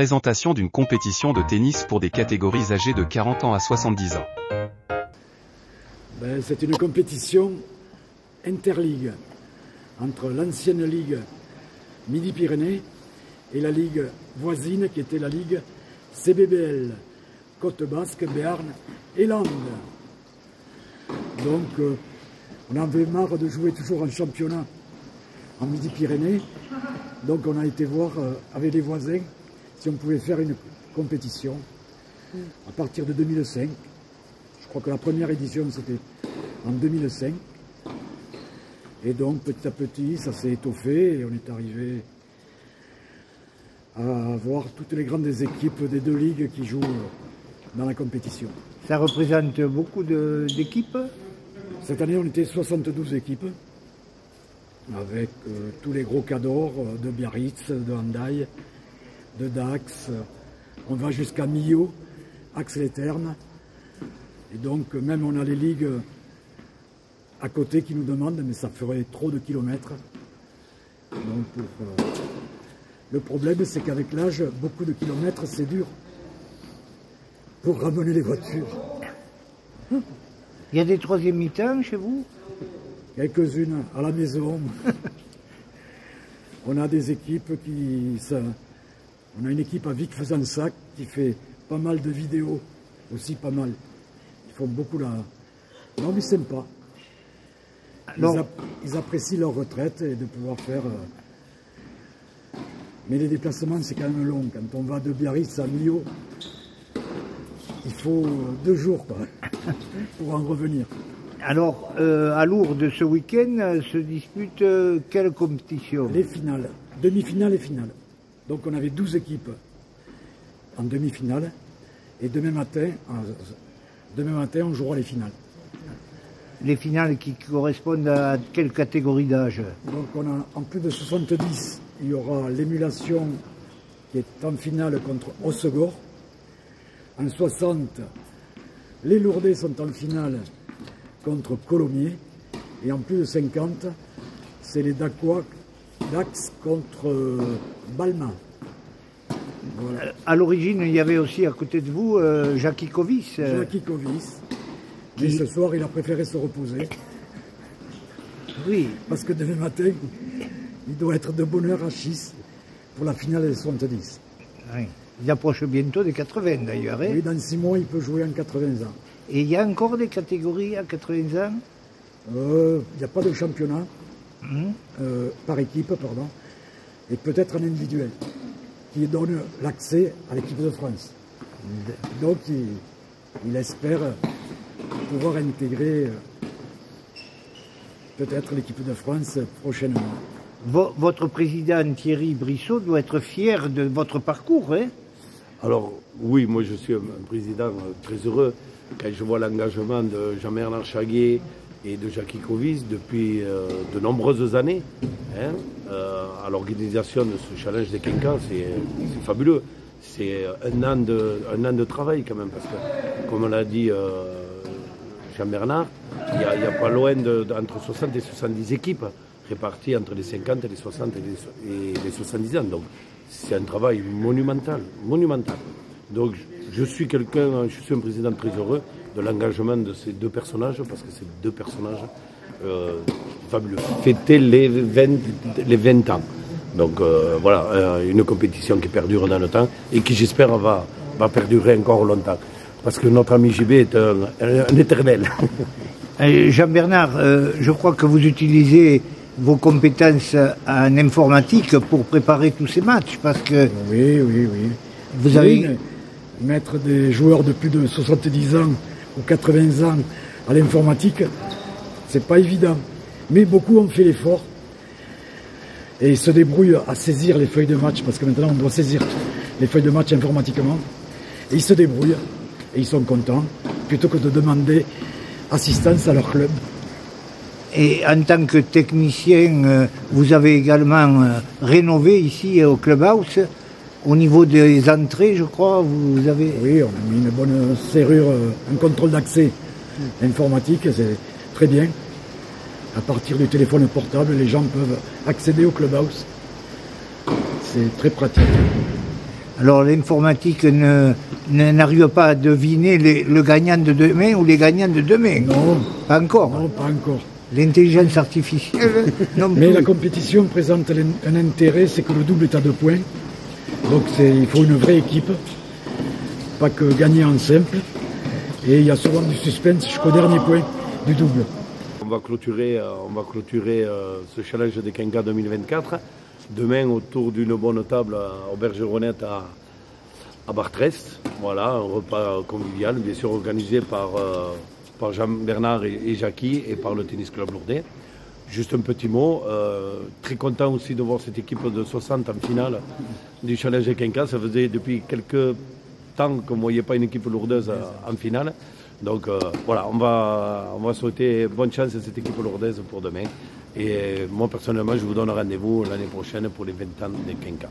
Présentation d'une compétition de tennis pour des catégories âgées de 40 ans à 70 ans. C'est une compétition interligue entre l'ancienne ligue Midi-Pyrénées et la ligue voisine qui était la ligue CBBL, Côte Basque, Béarn et Landes. Donc on avait marre de jouer toujours en championnat en Midi-Pyrénées, donc on a été voir avec les voisins si on pouvait faire une compétition à partir de 2005. Je crois que la première édition c'était en 2005. Et donc petit à petit ça s'est étoffé et on est arrivé à voir toutes les grandes équipes des deux ligues qui jouent dans la compétition. Ça représente beaucoup d'équipes? Cette année on était 72 équipes avec tous les gros cadors de Biarritz, de Hendaye, de Dax. On va jusqu'à Millau, Axe-les-Thermes. Et donc même on a les ligues à côté qui nous demandent, mais ça ferait trop de kilomètres. Donc le problème c'est qu'avec l'âge, beaucoup de kilomètres c'est dur pour ramener les voitures. Il y a des troisième mi-temps chez vous? Quelques-unes à la maison. On a des équipes on a une équipe à Vic-Fezensac qui fait pas mal de vidéos, aussi pas mal. Ils font beaucoup la... Non mais sympa. Ils apprécient leur retraite et de pouvoir faire... Mais les déplacements c'est quand même long. Quand on va de Biarritz à Millau, il faut 2 jours quoi, pour en revenir. Alors, à Lourdes, ce week-end, se dispute quelle compétition? Les finales, demi-finale et finale. Donc on avait 12 équipes en demi-finale et demain matin, on jouera les finales. Les finales qui correspondent à quelle catégorie d'âge? Donc on a en plus de 70, il y aura l'émulation qui est en finale contre Hossegor. En 60, les Lourdais sont en finale contre Colomiers. Et en plus de 50, c'est les Dax contre Balma. Voilà. À l'origine, il y avait aussi à côté de vous Jackie Covis. Jackie Covis. Mais ce soir, il a préféré se reposer. Oui. Parce que demain matin, il doit être de bonne heure à Chis pour la finale des 70. Oui. Il approche bientôt des 80 d'ailleurs. Hein? Oui, dans 6 mois, il peut jouer en 80 ans. Et il y a encore des catégories à 80 ans? Il n'y a pas de championnat par équipe, pardon, et peut-être un individuel qui donne l'accès à l'équipe de France. Donc il espère pouvoir intégrer peut-être l'équipe de France prochainement. Votre président Thierry Brissot doit être fier de votre parcours, hein? Alors oui, moi je suis un président très heureux quand je vois l'engagement de Jean-Bernard Chaguet et de Jackie Covis depuis de nombreuses années à l'organisation de ce challenge des quinquants. C'est fabuleux. C'est un an de travail quand même, parce que comme l'a dit Jean-Bernard, il n'y a pas loin entre 60 et 70 équipes réparties entre les 50, les 60 et les 70 ans. Donc c'est un travail monumental. Donc je suis un président très heureux de l'engagement de ces deux personnages, parce que c'est deux personnages fabuleux. Fêter les 20 ans. Donc voilà, une compétition qui perdure dans le temps et qui j'espère va perdurer encore longtemps. Parce que notre ami JB est un éternel. Jean-Bernard, je crois que vous utilisez vos compétences en informatique pour préparer tous ces matchs, parce que... Oui. Vous avez... Mettre des joueurs de plus de 70 ans ou 80 ans à l'informatique, c'est pas évident. Mais beaucoup ont fait l'effort et ils se débrouillent à saisir les feuilles de match, parce que maintenant on doit saisir les feuilles de match informatiquement. Et ils se débrouillent et ils sont contents, plutôt que de demander assistance à leur club. Et en tant que technicien, vous avez également rénové ici au Clubhouse. Au niveau des entrées, je crois, vous avez... Oui, on a mis une bonne serrure, un contrôle d'accès informatique, c'est très bien. À partir du téléphone portable, les gens peuvent accéder au Clubhouse. C'est très pratique. Alors l'informatique n'arrive pas à deviner le gagnant de demain ou les gagnants de demain. Non, Pas encore. non, pas encore. L'intelligence artificielle, non Mais plus. la compétition présente un intérêt, c'est que le double est à 2 points. Donc il faut une vraie équipe, pas que gagner en simple. Et il y a souvent du suspense jusqu'au dernier point du double. On va clôturer ce challenge des Quinca 2024. Demain, autour d'une bonne table au Bergeronnette à Bartrest. Voilà, un repas convivial, bien sûr organisé par Jean-Bernard et Jackie et par le Tennis Club Lourdes. Juste un petit mot, très content aussi de voir cette équipe de 60 en finale du challenge des Quinca. Ça faisait depuis quelques temps qu'on ne voyait pas une équipe lourdaise en finale. Donc voilà, on va souhaiter bonne chance à cette équipe lourdaise pour demain. Et moi personnellement, je vous donne rendez-vous l'année prochaine pour les 20 ans des Quinca.